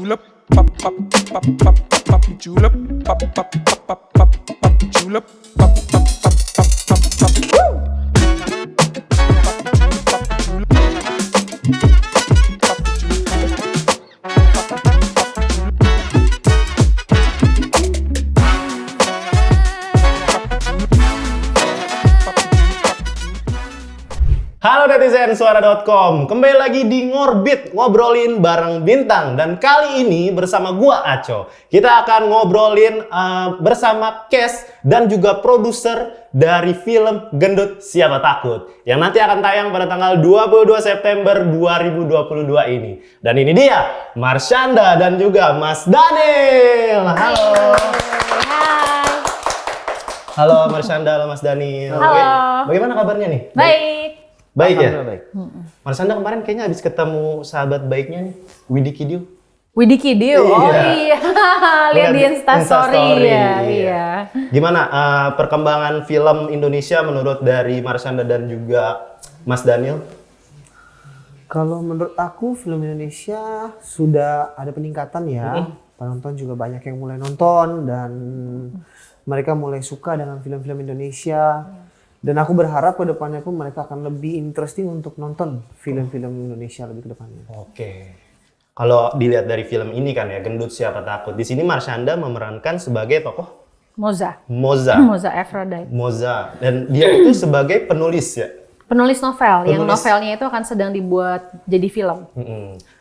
julep, pop pop pop pop pop julep, pop pop pop pop pop julep, pop pop pop pop pop pop. Woo! Halo netizen suara.com, kembali lagi di Ngorbit, ngobrolin bareng bintang. Dan kali ini bersama gua Aco, kita akan ngobrolin bersama cast dan juga produser dari film Gendut Siapa Takut yang nanti akan tayang pada tanggal 22 September 2022 ini. Dan ini dia, Marshanda dan juga Mas Daniel. Halo. Hai. Halo Marshanda, halo Mas Daniel. Halo. Bagaimana kabarnya nih? Baik. Baik ya? Baik. Marshanda kemarin kayaknya habis ketemu sahabat baiknya nih, Widi Kidio. Widi Kidio. Oh iya. Lihat di Instastory ya. Iya. Gimana perkembangan film Indonesia menurut dari Marshanda dan juga Mas Daniel? Kalau menurut aku film Indonesia sudah ada peningkatan ya. Penonton juga banyak yang mulai nonton dan mereka mulai suka dengan film-film Indonesia. Dan aku berharap ke depannya pun mereka akan lebih interesting untuk nonton film-film Indonesia lebih ke depannya. Oke. Kalau dilihat dari film ini kan ya, Gendut Siapa Takut. Di sini Marshanda memerankan sebagai tokoh Moza Aphrodite. Moza. Dan dia itu sebagai penulis ya. Penulis novel, yang novelnya itu akan sedang dibuat jadi film.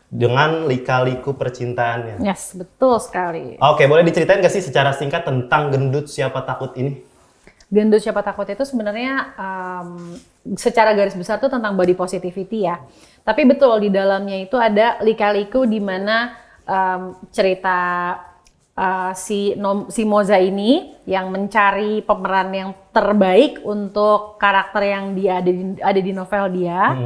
Dengan lika-liku percintaannya. Yes, betul sekali. Oke, boleh diceritain nggak sih secara singkat tentang Gendut Siapa Takut ini? Gendut Siapa Takut itu sebenarnya secara garis besar tuh tentang body positivity ya. Tapi betul di dalamnya itu ada lika-liku di mana cerita si Moza ini yang mencari pemeran yang terbaik untuk karakter yang dia ada di novel dia.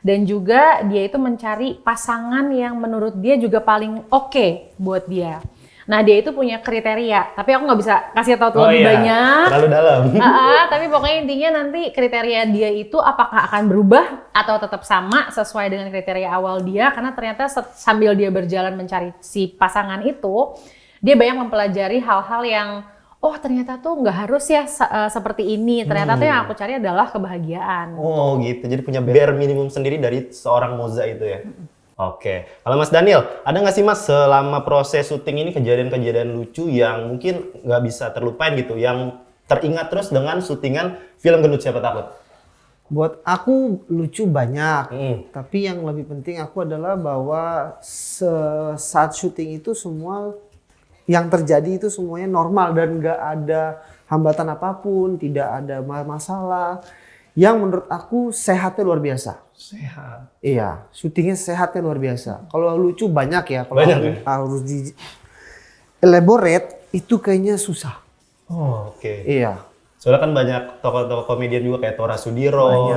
Dan juga dia itu mencari pasangan yang menurut dia juga paling oke buat dia. Nah dia itu punya kriteria, tapi aku nggak bisa kasih tahu lebih banyak. Terlalu dalam. Tapi pokoknya intinya nanti kriteria dia itu apakah akan berubah atau tetap sama sesuai dengan kriteria awal dia. Karena ternyata sambil dia berjalan mencari si pasangan itu, dia banyak mempelajari hal-hal yang ternyata tuh nggak harus ya seperti ini. Ternyata tuh yang aku cari adalah kebahagiaan. Oh gitu, jadi punya bare minimum sendiri dari seorang Moza itu ya. Oke, kalau Mas Daniel, ada nggak sih Mas selama proses syuting ini kejadian-kejadian lucu yang mungkin nggak bisa terlupain gitu, yang teringat terus dengan syutingan film Gendut Siapa Takut? Buat aku lucu banyak, tapi yang lebih penting aku adalah bahwa saat syuting itu semua yang terjadi itu semuanya normal dan nggak ada hambatan apapun, tidak ada masalah. Yang menurut aku sehatnya luar biasa. Sehat. Iya, syutingnya sehatnya luar biasa. Kalau lucu banyak ya, kalau harus di elaborate itu kayaknya susah. Oh, oke. Iya. Soalnya kan banyak tokoh-tokoh komedian juga kayak Tora Sudiro.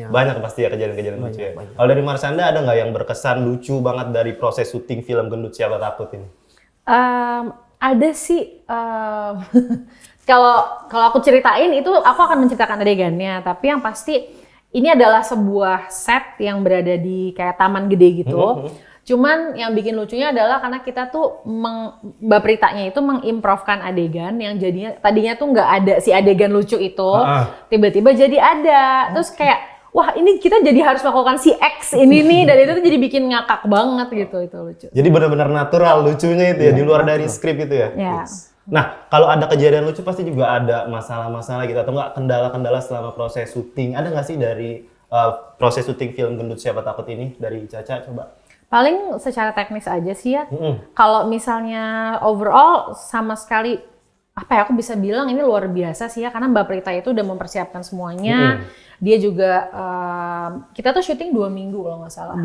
Banyak pasti ya kejadian-kejadian lucu ya. Kalau dari Marshanda ada nggak yang berkesan lucu banget dari proses syuting film Gendut Siapa Takut ini? Ada sih. Kalau aku ceritain itu aku akan menceritakan adegannya, tapi yang pasti ini adalah sebuah set yang berada di kayak taman gede gitu. Cuman yang bikin lucunya adalah karena kita tuh Mbak Pritanya itu mengimprovkan adegan yang tadinya tuh nggak ada si adegan lucu itu, tiba-tiba jadi ada. Terus kayak wah ini kita jadi harus melakukan si X ini nih, dan itu tuh jadi bikin ngakak banget gitu, itu lucu. Jadi benar-benar natural lucunya itu ya, di luar dari skrip itu ya? Ya. Nah, kalau ada kejadian lucu pasti juga ada masalah-masalah gitu, atau enggak kendala-kendala selama proses syuting. Ada nggak sih dari proses syuting film Gendut Siapa Takut ini dari Caca coba? Paling secara teknis aja sih ya. Kalau misalnya overall sama sekali aku bisa bilang ini luar biasa sih ya, karena Mbak Prita itu udah mempersiapkan semuanya. Dia juga kita tuh syuting 2 minggu kalau nggak salah.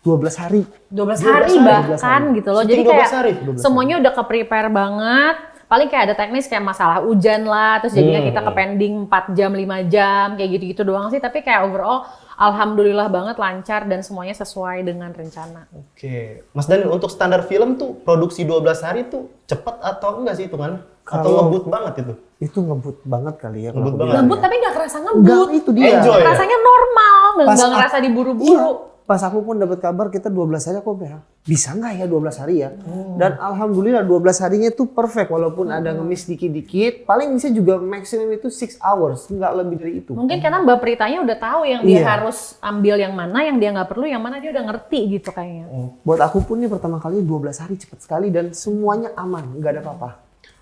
12 hari. 12 hari bahkan gitu loh. Jadi kayak semuanya udah ke-prepare banget. Paling kayak ada teknis kayak masalah hujan lah, terus jadinya kita ke pending 4 jam, 5 jam, kayak gitu-gitu doang sih. Tapi kayak overall alhamdulillah banget lancar dan semuanya sesuai dengan rencana. Oke. Mas Daniel, untuk standar film tuh produksi 12 hari tuh cepet atau enggak sih hitungan? Atau ngebut banget itu? Itu ngebut banget kali ya. Ngebut banget. Ngebut tapi nggak kerasa ngebut. Enggak, itu dia. Enjoy, rasanya normal, nggak ngerasa diburu-buru. Iya. pas aku pun dapat kabar kita 12 hari, aku bilang bisa nggak ya 12 hari ya? Dan alhamdulillah 12 harinya itu perfect, walaupun ada ngemis dikit-dikit, paling bisa juga maksimum itu 6 hours, nggak lebih dari itu. Mungkin karena Mbak Pritanya udah tahu yang dia Iya. harus ambil yang mana, yang dia nggak perlu, yang mana dia udah ngerti gitu kayaknya. Buat aku pun ini pertama kali 12 hari cepet sekali dan semuanya aman, nggak ada apa-apa.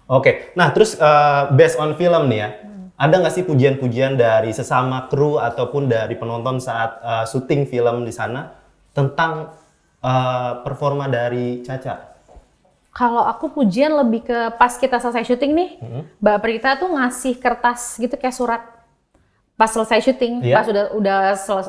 Oke, nah terus based on film nih ya, ada nggak sih pujian-pujian dari sesama kru ataupun dari penonton saat syuting film di sana tentang performa dari Caca? Kalau aku pujian lebih ke pas kita selesai syuting nih, Mbak Prita tuh ngasih kertas gitu kayak surat. Pas selesai syuting, Iya. pas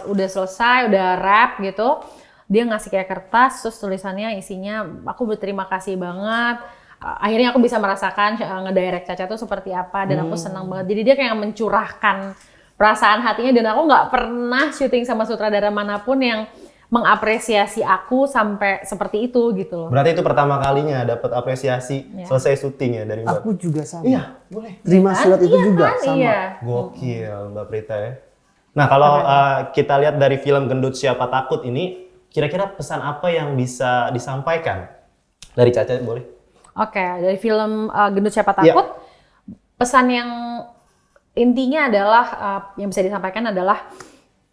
udah selesai, udah wrap gitu, dia ngasih kayak kertas, terus tulisannya isinya, aku berterima kasih banget. Akhirnya aku bisa merasakan ngedirect Caca tuh seperti apa, dan aku senang banget. Jadi dia kayak mencurahkan perasaan hatinya, dan aku nggak pernah syuting sama sutradara manapun yang mengapresiasi aku sampai seperti itu gitu loh. Berarti itu pertama kalinya dapat apresiasi selesai syuting ya dari Mbak? Aku juga sama. Iya, boleh. Terima surat itu juga Kan? sama. Iya. Gokil Mbak Prita ya. Nah kalau kita lihat dari film Gendut Siapa Takut ini, kira-kira pesan apa yang bisa disampaikan dari Caca, boleh? Oke, dari film Gendut Siapa Takut, pesan yang intinya adalah, yang bisa disampaikan adalah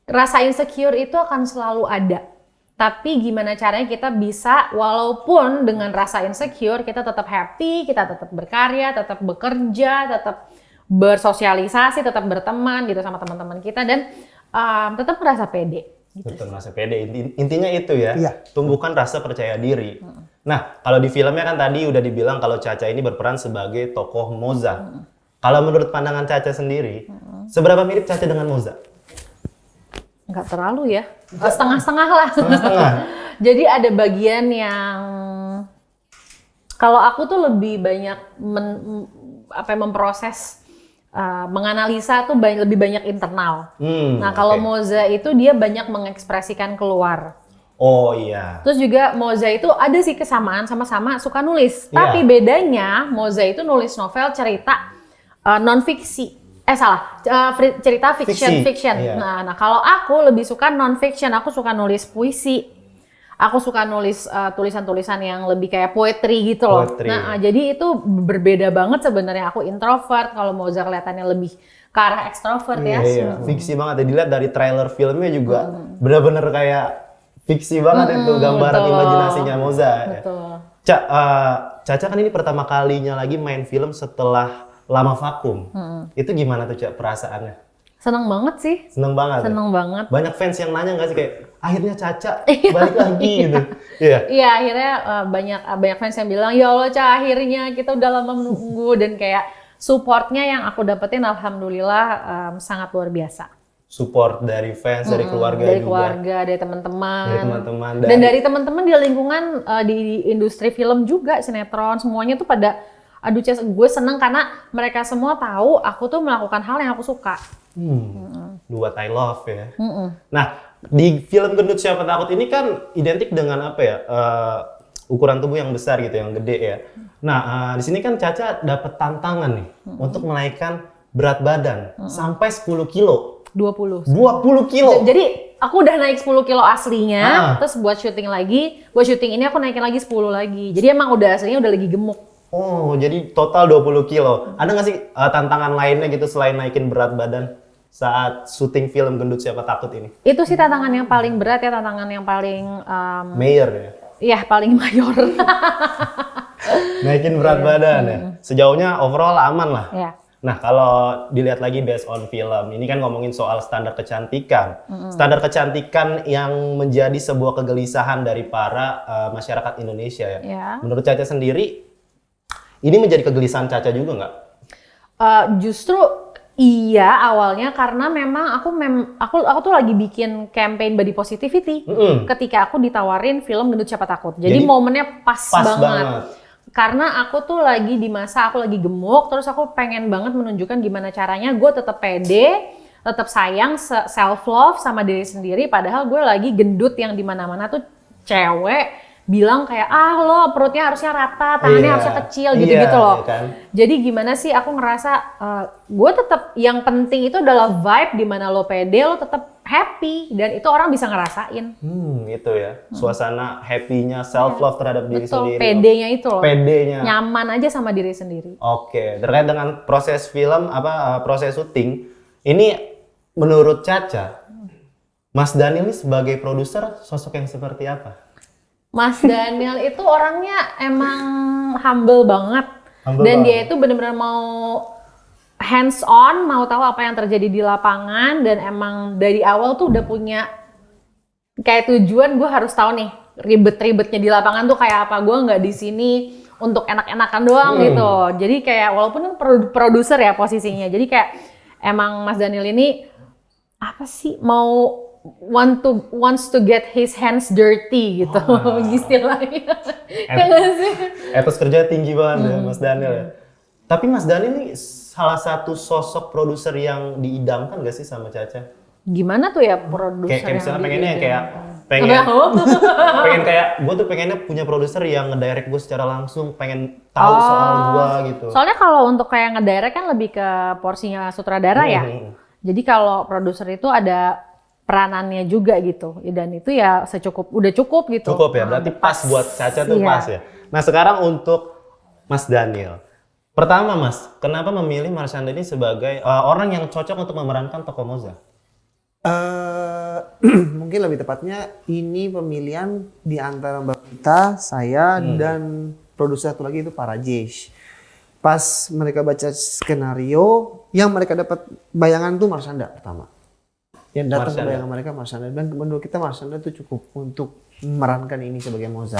rasa insecure itu akan selalu ada. Tapi gimana caranya kita bisa, walaupun dengan rasa insecure, kita tetap happy, kita tetap berkarya, tetap bekerja, tetap bersosialisasi, tetap berteman gitu sama teman-teman kita, dan tetap merasa pede. Betul, merasa pede. Intinya itu ya, Iya. tumbuhkan rasa percaya diri. Nah, kalau di filmnya kan tadi udah dibilang kalau Caca ini berperan sebagai tokoh Moza. Kalau menurut pandangan Caca sendiri, seberapa mirip Caca dengan Moza? Nggak terlalu ya, setengah-setengah lah. Setengah-setengah. Jadi ada bagian yang, kalau aku tuh lebih banyak memproses, menganalisa tuh lebih banyak internal. Nah kalau oke. Moza itu dia banyak mengekspresikan keluar. Oh iya. Terus juga Moza itu ada sih kesamaan, sama-sama suka nulis. Iya. Tapi bedanya Moza itu nulis novel cerita non-fiksi. Cerita Fiksi, fiction. iya. Nah kalau aku lebih suka non-fiction, aku suka nulis puisi. Aku suka nulis tulisan-tulisan yang lebih kayak poetry gitu loh. Poetry. Nah, jadi itu berbeda banget sebenarnya. Aku introvert, kalau Moza kelihatannya lebih ke arah extrovert ya. Iya, fiksi banget. Dilihat dari trailer filmnya juga bener-bener kayak fiksi banget itu gambaran betul. imajinasinya Moza. Ya. Betul. Caca kan ini pertama kalinya lagi main film setelah lama vakum. Itu gimana tuh Cak perasaannya? Seneng banget sih. Seneng banget. Seneng Ya? banget. Banyak fans yang nanya nggak sih kayak akhirnya Caca balik lagi gitu. Iya. Iya, akhirnya banyak fans yang bilang, ya Allah Ca, akhirnya kita udah lama menunggu, dan kayak supportnya yang aku dapetin alhamdulillah sangat luar biasa. Support dari fans, dari keluarga Dari juga. keluarga, dari teman-teman. Dari teman-teman. Dan dari teman-teman di lingkungan di industri film juga, sinetron, semuanya tuh pada, aduh Ces, gue seneng karena mereka semua tahu aku tuh melakukan hal yang aku suka. Do what I love ya. Nah, di film Gendut Siapa Takut ini kan identik dengan apa ya? Ukuran tubuh yang besar gitu, yang gede ya. Nah, di sini kan Caca dapat tantangan nih untuk menaikkan berat badan sampai 10 kilo. 20. 20 kilo. Jadi aku udah naik 10 kilo aslinya, Ah. terus buat syuting ini aku naikin lagi 10 lagi. Jadi emang udah aslinya udah lagi gemuk. Oh, jadi total 20 kilo. Ada nggak sih tantangan lainnya gitu selain naikin berat badan saat syuting film Gendut Siapa Takut ini? Itu sih tantangan yang paling berat ya, tantangan yang paling Mayor ya? ya paling mayor. Naikin berat badan ya? Sejauhnya overall aman lah? Ya. Nah, kalau dilihat lagi based on film, ini kan ngomongin soal standar kecantikan. Standar kecantikan yang menjadi sebuah kegelisahan dari para masyarakat Indonesia ya. Ya. Menurut Caca sendiri, ini menjadi kegelisahan Caca juga nggak? Justru iya awalnya, karena memang aku tuh lagi bikin campaign body positivity ketika aku ditawarin film Gendut Siapa Takut. Jadi momennya pas banget. Karena aku tuh lagi di masa aku lagi gemuk, terus aku pengen banget menunjukkan gimana caranya gue tetap pede, tetap sayang, self love sama diri sendiri, padahal gue lagi gendut yang dimana-mana tuh cewek bilang kayak lo perutnya harusnya rata, tangannya harusnya kecil gitu-gitu loh. Kan? Jadi gimana sih aku ngerasa gue tetap, yang penting itu adalah vibe, dimana lo pede, lo tetap happy dan itu orang bisa ngerasain. Itu ya. Suasana happy-nya, self love terhadap diri Betul, sendiri. PD-nya itu loh. PD-nya. Nyaman aja sama diri sendiri. Oke, terkait dengan proses film proses syuting, ini menurut Caca, Mas Daniel ini sebagai produser sosok yang seperti apa? Mas Daniel itu orangnya emang humble banget. Humble Dan banget. dia itu benar-benar mau hands on, mau tahu apa yang terjadi di lapangan dan emang dari awal tuh udah punya kayak tujuan gue harus tahu nih ribet-ribetnya di lapangan tuh kayak apa. Gue nggak di sini untuk enak-enakan doang gitu. Jadi kayak walaupun kan produser ya posisinya. Jadi kayak emang Mas Daniel ini apa sih mau wants to get his hands dirty gitu istilahnya. Ya nggak sih? Etos kerja tinggi banget ya Mas Daniel ya. Tapi Mas Daniel ini salah satu sosok produser yang diidamkan gak sih sama Caca? Gimana tuh ya produser Kayak misalnya pengennya yang kayak pengen kayak gue tuh pengennya punya produser yang ngedirect gue secara langsung, pengen tahu soal gue gitu. Soalnya kalau untuk kayak ngedirect kan lebih ke porsinya sutradara ya. Jadi kalau produser itu ada peranannya juga gitu. Dan itu ya udah cukup gitu. Cukup ya, berarti pas buat Caca tuh Iya. pas ya. Nah sekarang untuk Mas Daniel. Pertama Mas, kenapa memilih Marshanda ini sebagai orang yang cocok untuk memerankan tokoh Moza? Mungkin lebih tepatnya ini pemilihan di antara Mbak Vita, saya dan produser satu lagi itu Pak Rajesh. Pas mereka baca skenario, yang mereka dapat bayangan tuh Marshanda pertama. Yang datang ke bayangan mereka Marshanda, dan menurut kita Marshanda itu cukup untuk memerankan ini sebagai Moza.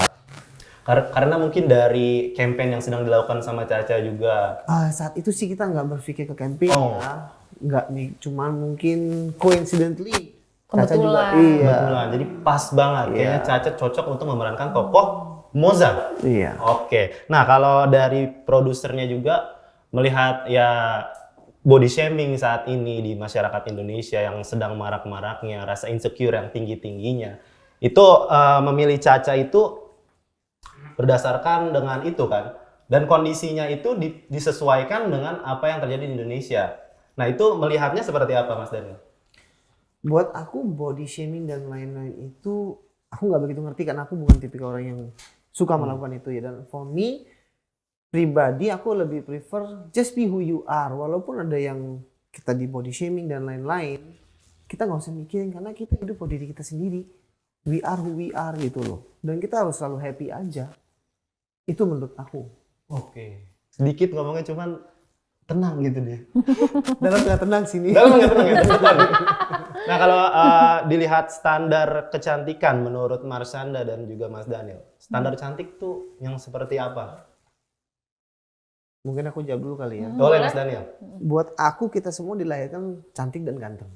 Karena mungkin dari campaign yang sedang dilakukan sama Caca juga. Saat itu sih kita nggak berpikir ke campaign ya. Nggak nih, cuman mungkin coincidentally Caca juga, Kebetulan, jadi pas banget. Kayaknya Caca cocok untuk memerankan tokoh Moza. Iya. Oke. Nah kalau dari produsernya juga melihat ya body shaming saat ini di masyarakat Indonesia yang sedang marak-maraknya, rasa insecure yang tinggi-tingginya, itu memilih Caca itu berdasarkan dengan itu kan, dan kondisinya itu disesuaikan dengan apa yang terjadi di Indonesia. Nah itu melihatnya seperti apa Mas Daniel? Buat aku body shaming dan lain-lain itu aku nggak begitu ngerti karena aku bukan tipikal orang yang suka melakukan itu ya. Dan for me pribadi aku lebih prefer just be who you are. Walaupun ada yang kita di body shaming dan lain-lain, kita nggak usah mikirin karena kita hidup buat diri kita sendiri. We are who we are gitu loh. Dan kita harus selalu happy aja. Itu menurut aku. Oke. Sedikit ngomongnya cuman tenang gitu deh. Dalam nggak tenang sini. Dalam nggak tenang ya. Nah kalau dilihat standar kecantikan menurut Marshanda dan juga Mas Daniel, standar cantik tuh yang seperti apa? Mungkin aku jawab dulu kali ya. Boleh Mas Daniel. Buat aku kita semua dilahirkan cantik dan ganteng.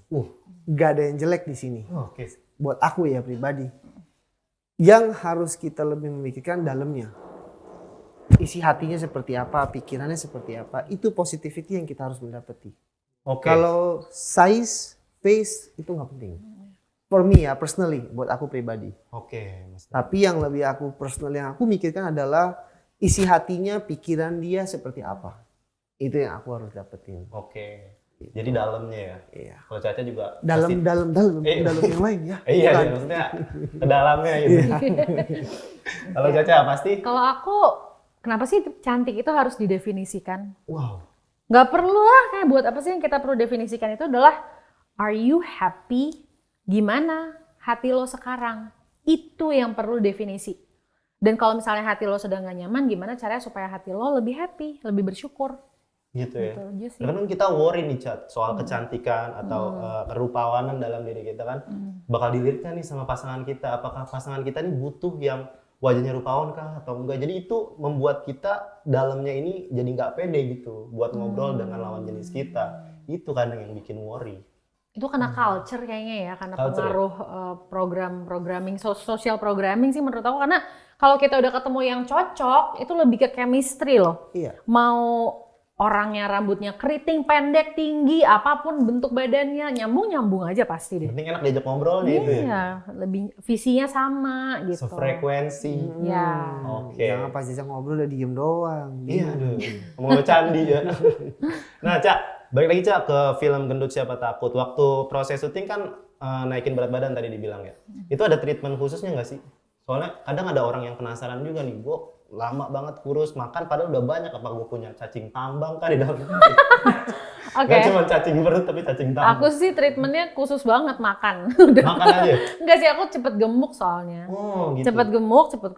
Gak ada yang jelek di sini. Oke. Buat aku ya pribadi. Yang harus kita lebih memikirkan dalamnya. Isi hatinya seperti apa, pikirannya seperti apa. Itu positivity yang kita harus mendapati. Oke. Kalau size, face itu nggak penting. For me ya, personally, buat aku pribadi. Oke, Mas. Tapi yang lebih aku personal yang aku mikirkan adalah isi hatinya, pikiran dia seperti apa. Itu yang aku harus dapetin. Oke. Jadi dalamnya ya. Iya. Kalau Caca juga Dalam yang lain ya. Iya, Bukan. maksudnya ke dalamnya gitu. Kalau Caca pasti. Kalau aku, kenapa sih cantik itu harus didefinisikan? Wow. Nggak perlu lah, kayak buat apa sih yang kita perlu definisikan itu adalah are you happy? Gimana hati lo sekarang? Itu yang perlu definisi. Dan kalau misalnya hati lo sedang gak nyaman, gimana caranya supaya hati lo lebih happy, lebih bersyukur? Gitu ya. Gitu aja sih. Karena kan kita worry nih Cat, soal kecantikan atau kerupawanan dalam diri kita kan. Bakal dilihat kan nih sama pasangan kita. Apakah pasangan kita nih butuh yang wajahnya rupawan kah atau enggak. Jadi itu membuat kita dalamnya ini jadi nggak pede gitu buat ngobrol dengan lawan jenis kita. Itu kadang yang bikin worry. Itu karena culture kayaknya ya, karena Culture pengaruh programming, social programming sih menurut aku. Karena kalau kita udah ketemu yang cocok, itu lebih ke chemistry loh. Iya. Mau orangnya rambutnya keriting, pendek, tinggi, apapun bentuk badannya, nyambung aja pasti deh. Penting enak diajak ngobrol nih itu ya. Iya, lebih visinya sama gitu. Sefrekuensi. Ya. Oke. Jangan pas diajak ngobrol udah diem doang. Iya, aduh. Ngomong candi ya. Nah, Cak, balik lagi Cak ke film Gendut Siapa Takut. Waktu proses syuting kan naikin berat badan tadi dibilang ya. Itu ada treatment khususnya nggak sih? Soalnya kadang ada orang yang penasaran juga nih, gue lama banget kurus makan padahal udah banyak, apa gue punya cacing tambang kan di dalam. Oke. Gak cuma cacing perut tapi cacing tambang. Aku sih treatmentnya khusus banget makan. Makan aja. Enggak sih, aku cepet gemuk soalnya. Oh gitu. Cepet gemuk, cepet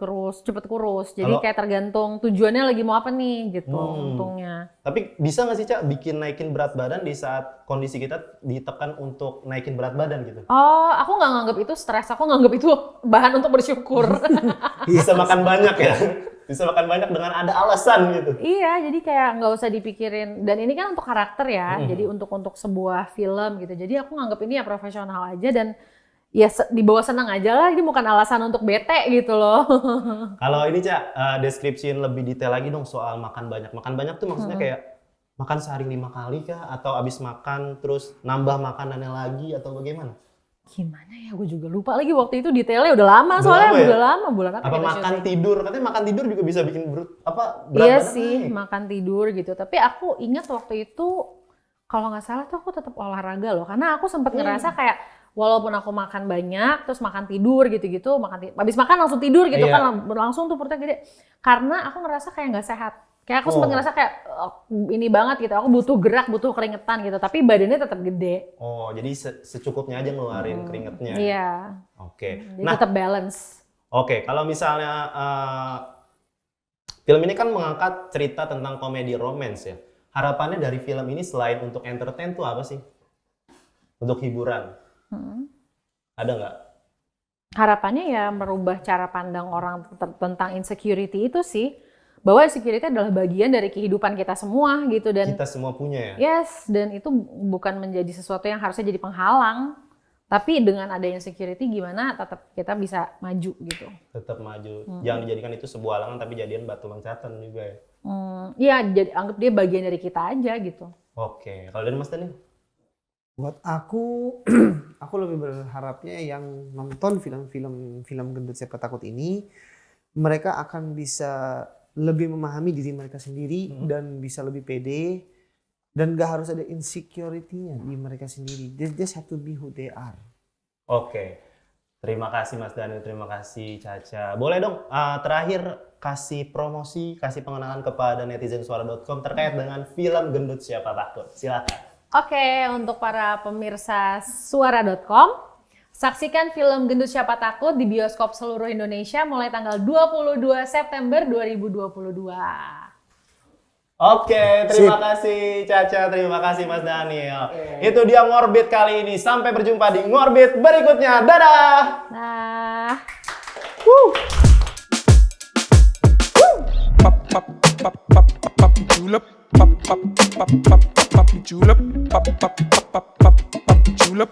kurus. Jadi Kalau- kayak tergantung tujuannya lagi mau apa nih gitu untungnya. Tapi bisa nggak sih Cak bikin naikin berat badan di saat kondisi kita ditekan untuk naikin berat badan gitu? Oh, aku nggak nganggap itu stres, aku nganggap itu bahan untuk bersyukur. Bisa makan banyak ya? Bisa makan banyak dengan ada alasan gitu. Iya, jadi kayak nggak usah dipikirin. Dan ini kan untuk karakter ya, jadi untuk sebuah film gitu. Jadi aku nganggap ini ya profesional aja dan ya dibawa senang aja lah. Ini bukan alasan untuk bete gitu loh. Kalau ini Cak, deskripsiin lebih detail lagi dong soal makan banyak. Makan banyak tuh maksudnya kayak makan sehari 5 kali kah? Atau abis makan terus nambah makanannya lagi atau bagaimana? Gimana ya, gue juga lupa lagi waktu itu detailnya udah lama Udah soalnya lama ya? udah lama bulan apa Apa kita makan syuting. tidur? Katanya makan tidur juga bisa bikin berat Iya badan sih, naik. makan tidur gitu. Tapi aku ingat waktu itu kalau nggak salah tuh aku tetap olahraga loh, karena aku sempat ngerasa kayak walaupun aku makan banyak terus makan tidur gitu-gitu, habis makan langsung tidur gitu Iya. kan langsung tuh perutnya gede. Karena aku ngerasa kayak nggak sehat. Kayak aku sempat ngerasa kayak ini banget gitu, aku butuh gerak, butuh keringetan gitu, tapi badannya tetap gede. Oh, jadi secukupnya aja ngeluarin keringetnya. Iya, Oke. jadi Nah, tetap balance. oke, kalau misalnya film ini kan mengangkat cerita tentang komedi romance ya. Harapannya dari film ini selain untuk entertain tuh apa sih? Untuk hiburan? Ada nggak? Harapannya ya merubah cara pandang orang tentang insecurity itu sih. Bahwa insecurity adalah bagian dari kehidupan kita semua gitu dan Kita semua punya ya? yes, dan itu bukan menjadi sesuatu yang harusnya jadi penghalang. Tapi dengan adanya insecurity gimana tetap kita bisa maju gitu. Tetap maju. Jangan dijadikan itu sebuah halangan tapi jadian batu loncatan juga ya. Iya, jadi anggap dia bagian dari kita aja gitu. Oke, kalau dari Mas Dani? Buat aku, aku lebih berharapnya yang nonton film Gendut Siapa Takut ini, mereka akan bisa lebih memahami diri mereka sendiri dan bisa lebih pede dan gak harus ada insecurity-nya di mereka sendiri. They just have to be who they are. Oke. Terima kasih Mas Dani, terima kasih Caca. Boleh dong terakhir kasih promosi, kasih pengenalan kepada netizensuara.com terkait dengan film Gendut Siapa Takut. Silakan. Oke, untuk para pemirsa suara.com, saksikan film Gendut Siapa Takut di bioskop seluruh Indonesia mulai tanggal 22 September 2022. Oke, terima kasih Caca, terima kasih Mas Daniel. Itu dia Ngorbit kali ini. Sampai berjumpa di Ngorbit berikutnya. Dadah! Nah. pop pop pop pop pop julep pop pop pop pop pop julep pop pop pop pop pop julep